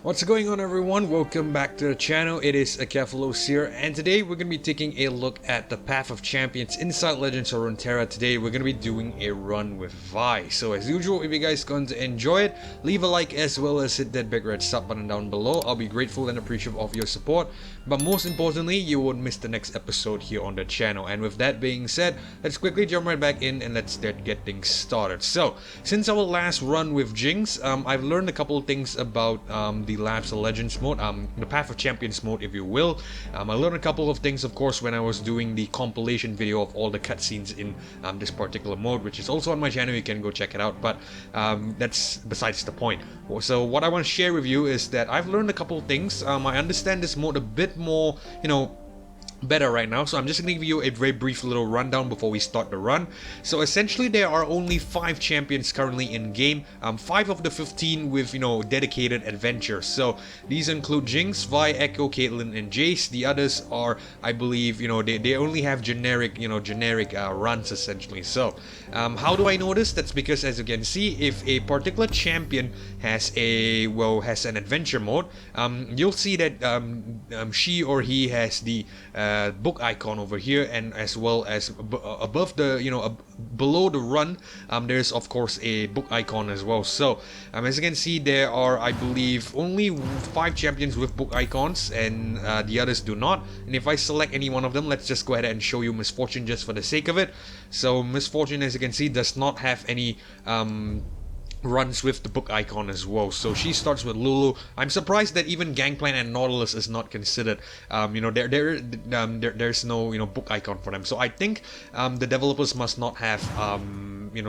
What's going on, everyone? Welcome back to the channel. It is Akefalos here, and today we're going to be taking a look at the Path of Champions inside Legends of Runeterra. Today we're going to be doing a run with Vi. So as usual, if you guys going to enjoy it, leave a like as well as hit that big red sub button down below. I'll be grateful and appreciative of your support, but most importantly, you won't miss the next episode here on the channel. And with that being said, let's quickly jump right back in and let's get things started. So since our last run with Jinx, I've learned a couple of things about the Labs of Legends mode, the Path of Champions mode, if you will. I learned a couple of things, of course, when I was doing the compilation video of all the cutscenes in this particular mode, which is also on my channel. You can go check it out, but that's besides the point. So what I want to share with you is that I've learned a couple of things. I understand this mode a bit more, better right now, so I'm just gonna give you a very brief little rundown before we start the run. So essentially there are only 5 champions currently in game, 5 of the 15 with dedicated adventures. So these include Jinx, Vi, Echo, Caitlyn, and Jace. The others are, I believe, they only have generic runs essentially. So how do I know this? That's because, as you can see, if a particular champion has an adventure mode, you'll see that she or he has the book icon over here, and as well as above the below the run, there's of course a book icon as well. So as you can see, there are, I believe, only 5 champions with book icons, and the others do not. And if I select any one of them, let's just go ahead and show you Miss Fortune just for the sake of it. So Miss Fortune, as you can see, does not have any runs with the book icon as well. So she starts with Lulu. I'm surprised that even Gangplank and Nautilus is not considered. There's no book icon for them. So I think the developers must not have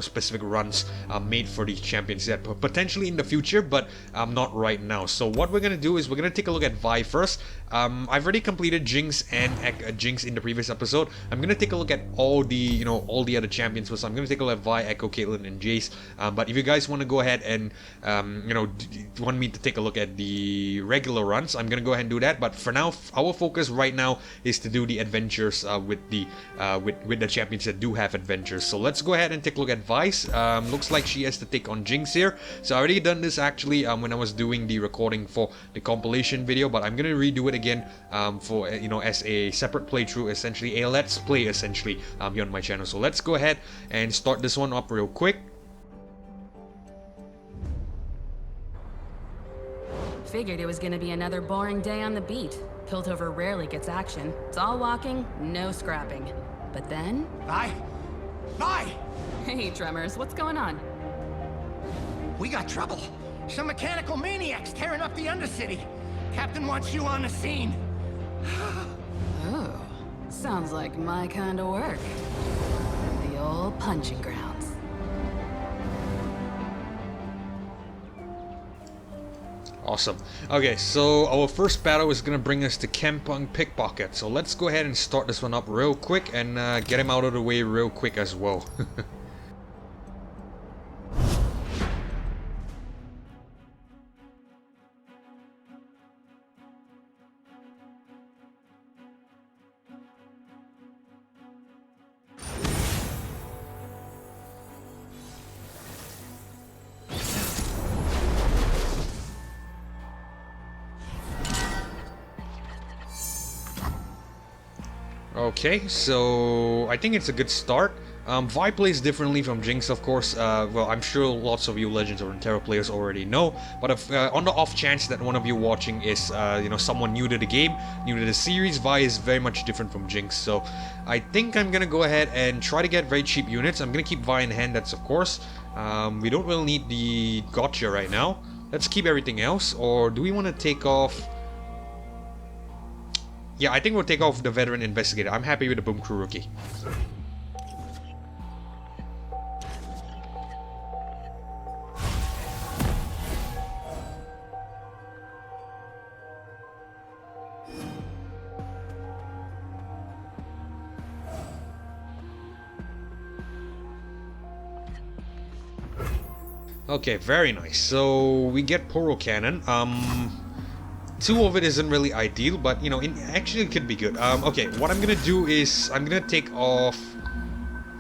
specific runs made for these champions yet. Potentially in the future, but not right now. So what we're gonna do is we're gonna take a look at Vi first. I've already completed Jinx and Jinx in the previous episode. I'm gonna take a look at all the other champions first. I'm gonna take a look at Vi, Echo, Caitlyn, and Jace. But if you guys want to go ahead and want me to take a look at the regular runs, I'm gonna go ahead and do that. But for now, our focus right now is to do the adventures with the champions that do have adventures. So let's go ahead and take a look at Vi's. Looks like she has to take on Jinx here. So I already done this actually when I was doing the recording for the compilation video, but I'm gonna redo it again for as a separate playthrough, essentially a let's play essentially here on my channel. So let's go ahead and start this one up real quick. Figured it was gonna be another boring day on the beat. Piltover rarely gets action. It's all walking, no scrapping. But then... Vi! Hey, Tremors, what's going on? We got trouble. Some mechanical maniacs tearing up the Undercity. Captain wants you on the scene. Oh, sounds like my kind of work. The old punching grounds. Awesome. Okay, so our first battle is gonna bring us to Campung Pickpocket. So let's go ahead and start this one up real quick and get him out of the way real quick as well. Okay, so I think it's a good start. Vi plays differently from Jinx, of course. Well, I'm sure lots of you Legends of Runeterra players already know, but if, on the off chance that one of you watching is someone new to the game, new to the series, Vi is very much different from Jinx. So I think I'm gonna go ahead and try to get very cheap units. I'm gonna keep Vi in hand, that's of course. We don't really need the gotcha right now. Let's keep everything else, or do we want to take off... Yeah, I think we'll take off the Veteran Investigator. I'm happy with the Boom Crew Rookie. Okay, very nice. So we get Poro Cannon. 2 of it isn't really ideal, but actually it could be good. Okay, what I'm gonna do is I'm gonna take off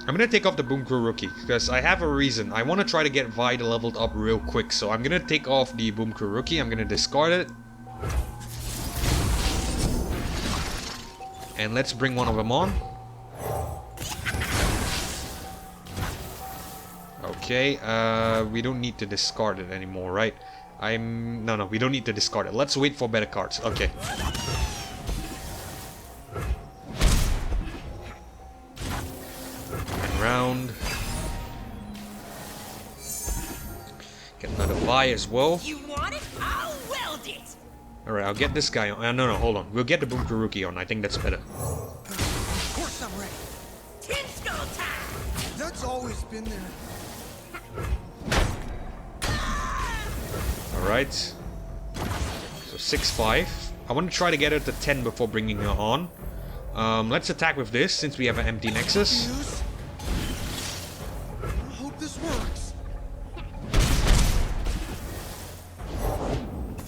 I'm gonna take off the Boom Crew Rookie because I have a reason. I want to try to get Vi leveled up real quick, so I'm gonna take off the Boom Crew Rookie. I'm gonna discard it. And let's bring one of them on. Okay, we don't need to discard it anymore, right? No, we don't need to discard it. Let's wait for better cards. Okay. And round. Get another Vi as well. You want it? I'll weld it. Alright, I'll get this guy on. No, hold on. We'll get the Boom Crew Rookie on. I think that's better. Of course I'm ready. Tin skull time. That's always been there. Alright. So 6-5. I want to try to get her to 10 before bringing her on. Let's attack with this since we have an empty Nexus. News? I hope this works.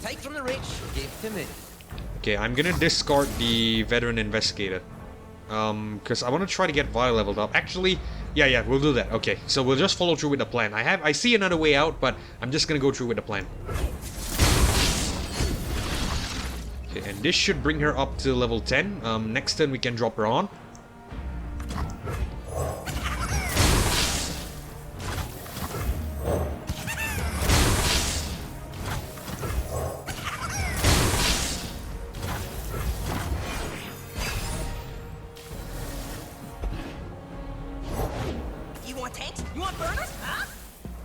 Take from the rich, give to me. Okay, I'm gonna discard the Veteran Investigator. Because I want to try to get Vi leveled up. Actually, yeah, we'll do that. Okay, so we'll just follow through with the plan. I see another way out, but I'm just gonna go through with the plan. Okay, and this should bring her up to level 10. Next turn we can drop her on.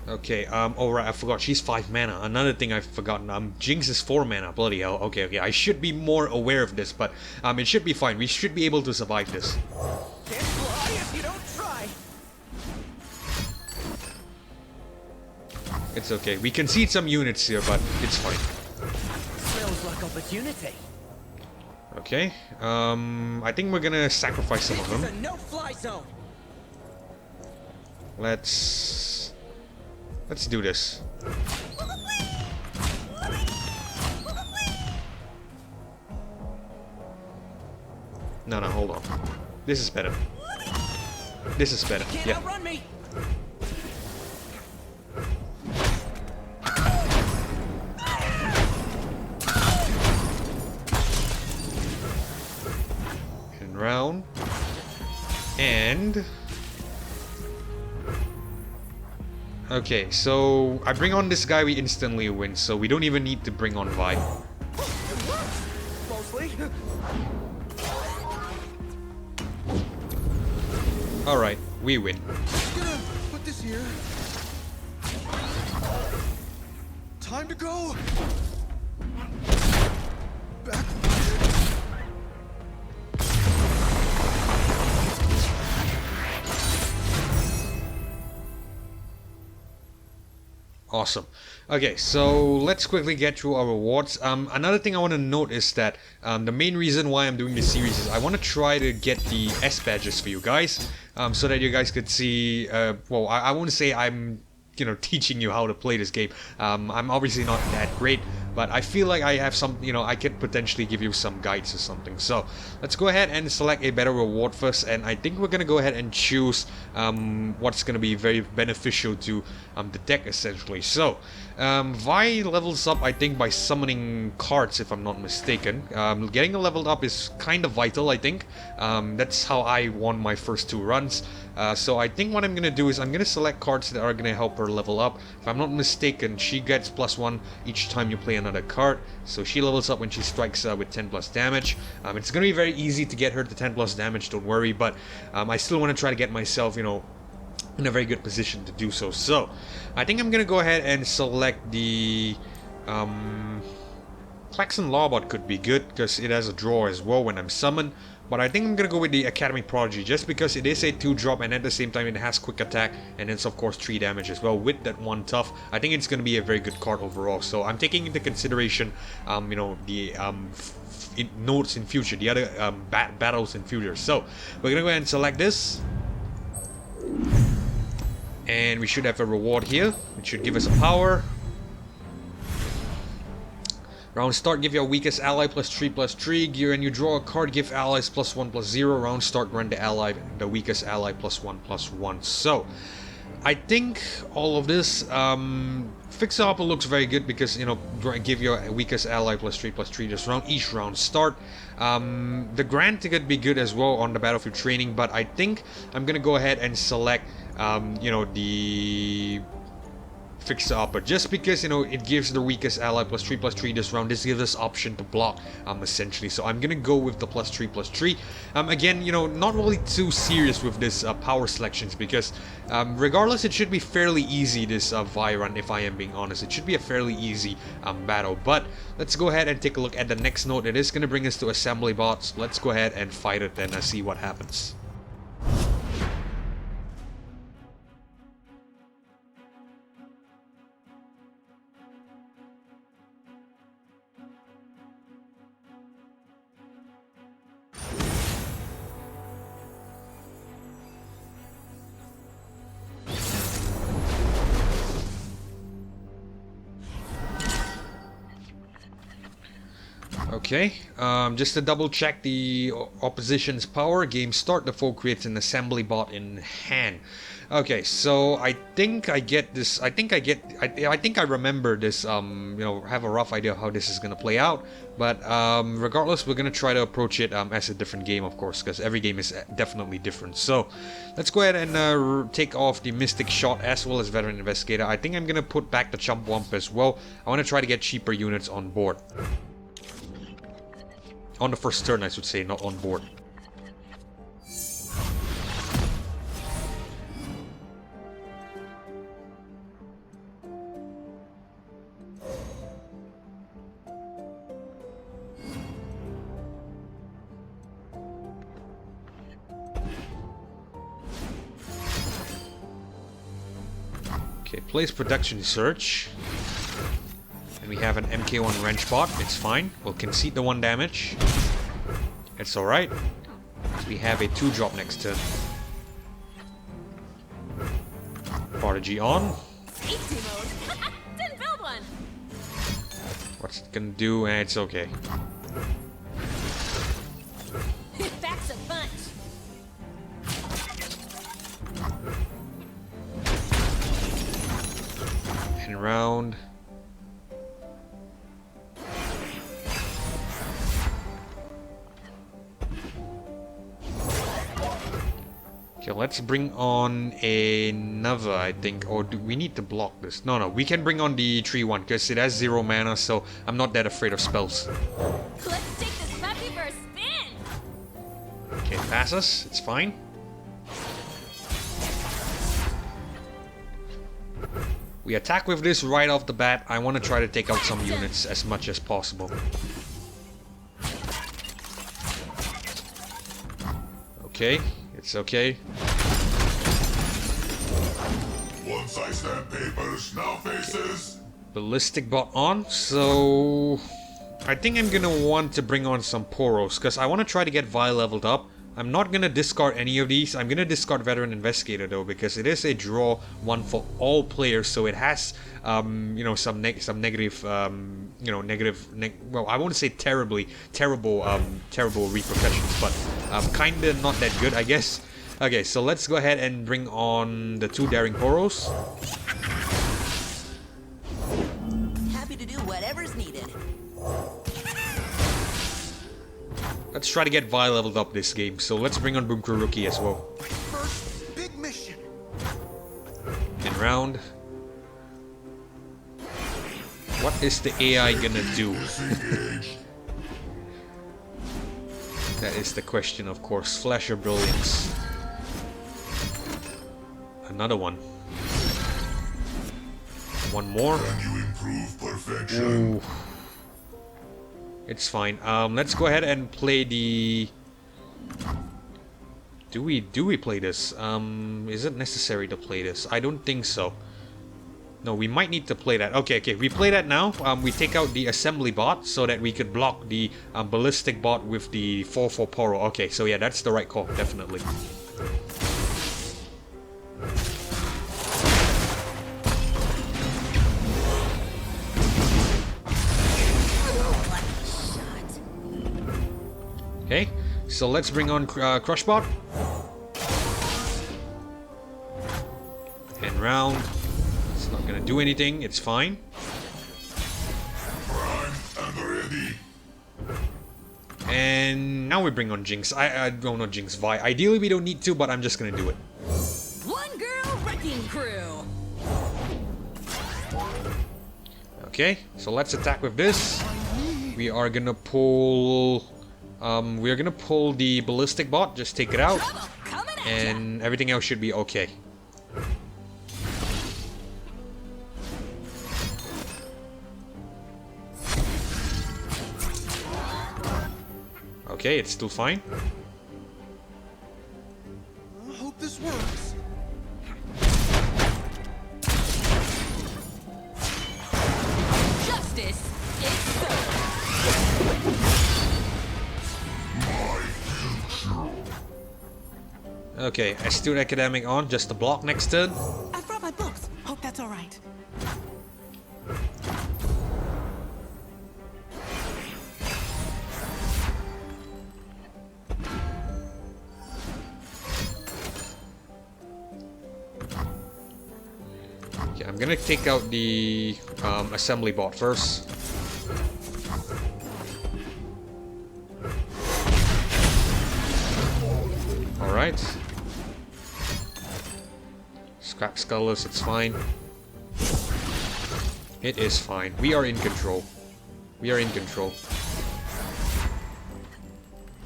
Okay, oh right, I forgot, she's 5 mana. Another thing I've forgotten, Jinx is 4 mana, bloody hell. Okay, I should be more aware of this, but it should be fine. We should be able to survive this. Can't fly if you don't try. It's okay. We concede some units here, but it's fine. Smells like opportunity. Okay, I think we're gonna sacrifice some of This is them. a no-fly zone. Let's do this. No, hold on. This is better. This is better. Can't Yeah. outrun me. And round. And okay, so I bring on this guy, we instantly win, so we don't even need to bring on Vi. Mostly. Alright, we win. Gonna put this here. Time to go. Backfired. Awesome. Okay, so let's quickly get through our rewards. Another thing I want to note is that the main reason why I'm doing this series is I want to try to get the S badges for you guys, so that you guys could see. Well, I won't say I'm, teaching you how to play this game. I'm obviously not that great, but I feel like I have some, I could potentially give you some guides or something. So let's go ahead and select a better reward first, and I think we're gonna go ahead and choose what's gonna be very beneficial to the deck essentially. So Vi levels up, I think, by summoning cards, if I'm not mistaken. Getting a leveled up is kind of vital, I think. That's how I won my first 2 runs. So I think what I'm gonna do is I'm gonna select cards that are gonna help her level up. If I'm not mistaken, she gets +1 each time you play another card. So she levels up when she strikes with 10+ damage. It's gonna be very easy to get her to 10+ damage, don't worry. But I still want to try to get myself, in a very good position to do so. So I think I'm gonna go ahead and select the Klaxon Lawbot could be good because it has a draw as well when I'm summoned. But I think I'm gonna go with the Academy Prodigy just because it is a 2-drop and at the same time it has quick attack and it's of course 3 damage as well with that 1 tough. I think it's gonna be a very good card overall. So I'm taking into consideration, the notes in future, the other battles in future. So we're gonna go ahead and select this, and we should have a reward here. It should give us a power. Round start, give your weakest ally +3/+3. Gear and you draw a card, give allies +1/+0. Round start, grant the weakest ally +1/+1. So, I think all of this, Fix Up looks very good because, you know, give your weakest ally +3/+3 this round, each round start. The grant could be good as well on the battlefield training, but I think I'm gonna go ahead and select, you know, the Fix Up, just because, you know, it gives the weakest ally +3/+3 this round. This gives us option to block, essentially. So I'm gonna go with the +3/+3. Again, you know, not really too serious with this power selections because, regardless, it should be fairly easy, this Vi run, if I am being honest. It should be a fairly easy battle. But let's go ahead and take a look at the next node. It is gonna bring us to assembly bots. Let's go ahead and fight it and see what happens. Okay, just to double check the opposition's power, game start, the foe creates an assembly bot in hand. Okay, so I think I get this, I think I remember this, you know, have a rough idea of how this is gonna play out, but regardless, we're gonna try to approach it as a different game, of course, because every game is definitely different. So, let's go ahead and take off the Mystic Shot as well as Veteran Investigator. I think I'm gonna put back the Chump Wump as well. I want to try to get cheaper units on board. On the first turn, I should say, not on board. Okay, place Production Search. We have an MK1 Wrench bot, it's fine. We'll concede the 1 damage. It's alright. We have a 2-drop next turn. Prodigy on. Didn't build one. What's it gonna do? It's okay. Backs a bunch. And round. Okay, let's bring on another, I think. Or do we need to block this? No, we can bring on the 3/1 because it has 0 mana, so I'm not that afraid of spells. Let's take this puppy for a spin. Okay, pass us. It's fine. We attack with this right off the bat. I want to try to take out some units as much as possible. Okay, it's okay. Once I stamp papers, now faces. Ballistic bot on, so I think I'm gonna want to bring on some Poros because I want to try to get Vi leveled up. I'm not gonna discard any of these. I'm gonna discard Veteran Investigator though because it is a draw one for all players, so it has you know, some negative you know, well, I won't say terrible repercussions, but kinda not that good, I guess. Okay, so let's go ahead and bring on the 2 Daring Poros. Happy to do whatever's needed. Let's try to get Vi leveled up this game, so let's bring on Boomcrew Rookie as well. First big mission. In round. What is the AI gonna do? That is the question, of course. Flash of Brilliance. Another one. One more. Can you improve perfection? Ooh. It's fine. Let's go ahead and play the... Do we play this? Is it necessary to play this? I don't think so. No, we might need to play that. Okay, we play that now. We take out the assembly bot so that we could block the ballistic bot with the 4/4 Poro. Okay, so yeah, that's the right call, definitely. So let's bring on Crushbot. And round. It's not gonna do anything, it's fine. I'm ready. And now we bring on Jinx. I don't know Jinx Vi. Ideally we don't need to, but I'm just gonna do it. One girl wrecking crew. Okay, so let's attack with this. We are gonna pull the ballistic bot, just take it out. And everything else should be okay. Okay, it's still fine. I hope this works. Justice is served. Okay, Astute Academic on, just a block next turn. I brought my books. Hope that's all right. Okay, I'm gonna take out the assembly bot first. Alright. Scrap Skullus, it's fine. It is fine. We are in control. We are in control.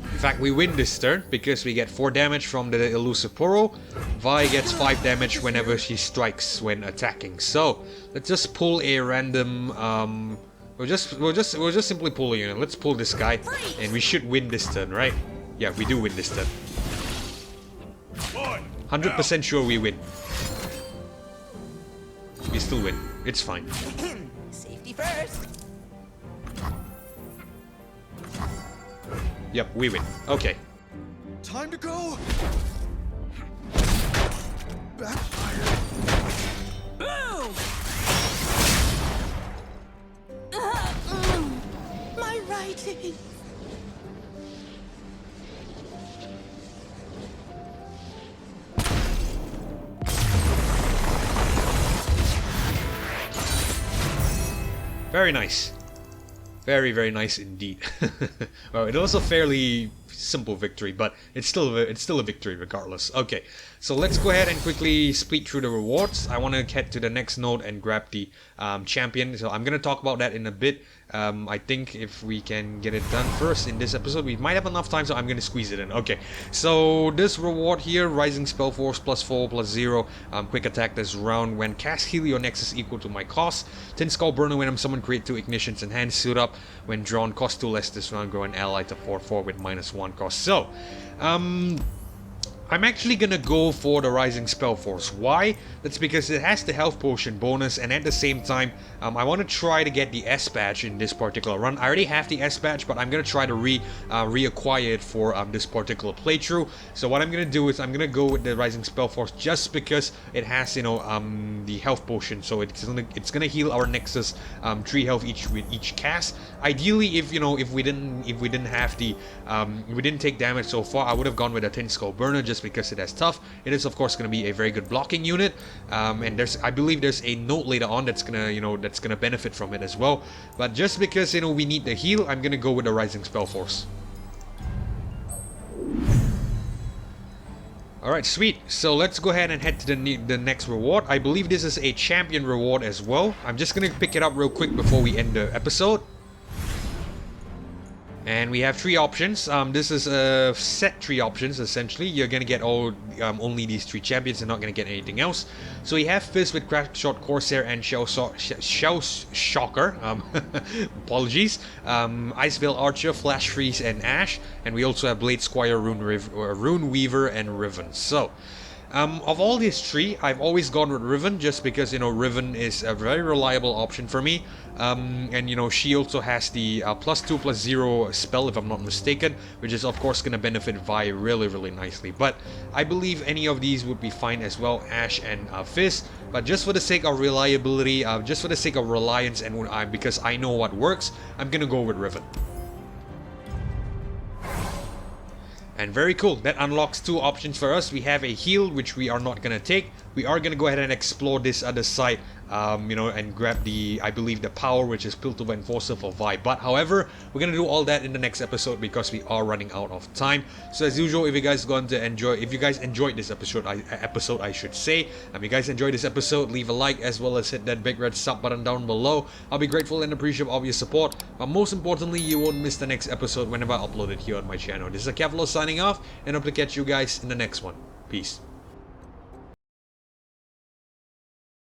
In fact, we win this turn because we get 4 damage from the elusive Poro. Vi gets 5 damage whenever she strikes when attacking. So let's just pull a random. We'll just simply pull a unit. Let's pull this guy, and we should win this turn, right? Yeah, we do win this turn. 100% sure we win. We still win. It's fine. Safety first. Yep, we win. Okay. Time to go. Backfire. Boom! My writing. Very nice. Very, very nice indeed. Well, it was a fairly simple victory, but it's still a victory regardless. Okay, so let's go ahead and quickly speed through the rewards. I want to head to the next node and grab the champion. So I'm gonna talk about that in a bit. I think if we can get it done first in this episode, we might have enough time, so I'm gonna squeeze it in. Okay, so this reward here, Rising Spell Force +4/+0, quick attack this round. When cast, heal your Nexus equal to my cost. Tin Skull Burner when I'm summoned, create 2 ignitions and hand suit up. When drawn, cost 2 less this round, grow an ally to 4/4 with -1 cost. So, I'm actually gonna go for the Rising Spell Force. Why? That's because it has the health potion bonus, and at the same time, I want to try to get the S badge in this particular run. I already have the S badge, but I'm gonna try to reacquire it for this particular playthrough. So what I'm gonna do is I'm gonna go with the Rising Spell Force just because it has, you know, the health potion. So it's gonna heal our Nexus 3 health each with each cast. Ideally, if we didn't take damage so far, I would have gone with a Tin Skull Burner just because it has tough. It is of course going to be a very good blocking unit, and I believe there's a note later on that's gonna benefit from it as well. But just because we need the heal, I'm gonna go with the Rising Spell Force. Alright, sweet. So let's go ahead and head to the next reward. I believe this is a champion reward as well. I'm just gonna pick it up real quick before we end the episode. And we have 3 options. This is a set 3 options essentially. You're gonna get only these 3 champions and not gonna get anything else. So we have Fizz with Crack Shot, Corsair, and Shell Shocker. Apologies. Iceveil Archer, Flash Freeze, and Ash. And we also have Blade Squire, Rune Weaver, and Riven. So. Of all these 3, I've always gone with Riven just because, Riven is a very reliable option for me. And, she also has the +2/+0 spell, if I'm not mistaken, which is, of course, going to benefit Vi really, really nicely. But I believe any of these would be fine as well, Ash and Fizz. But just for the sake of reliability, just for the sake of reliance, and because I know what works, I'm going to go with Riven. And very cool, that unlocks 2 options for us. We have a heal, which we are not gonna take. We are gonna go ahead and explore this other side, you know, and grab the, I believe, the power, which is Piltover Enforcer for Vi. But however, we're gonna do all that in the next episode because we are running out of time. So as usual, if you guys enjoyed this episode, I should say, if you guys enjoyed this episode, leave a like as well as hit that big red sub button down below. I'll be grateful and appreciative of your support. But most importantly, you won't miss the next episode whenever I upload it here on my channel. This is Akefalo signing off, and hope to catch you guys in the next one. Peace.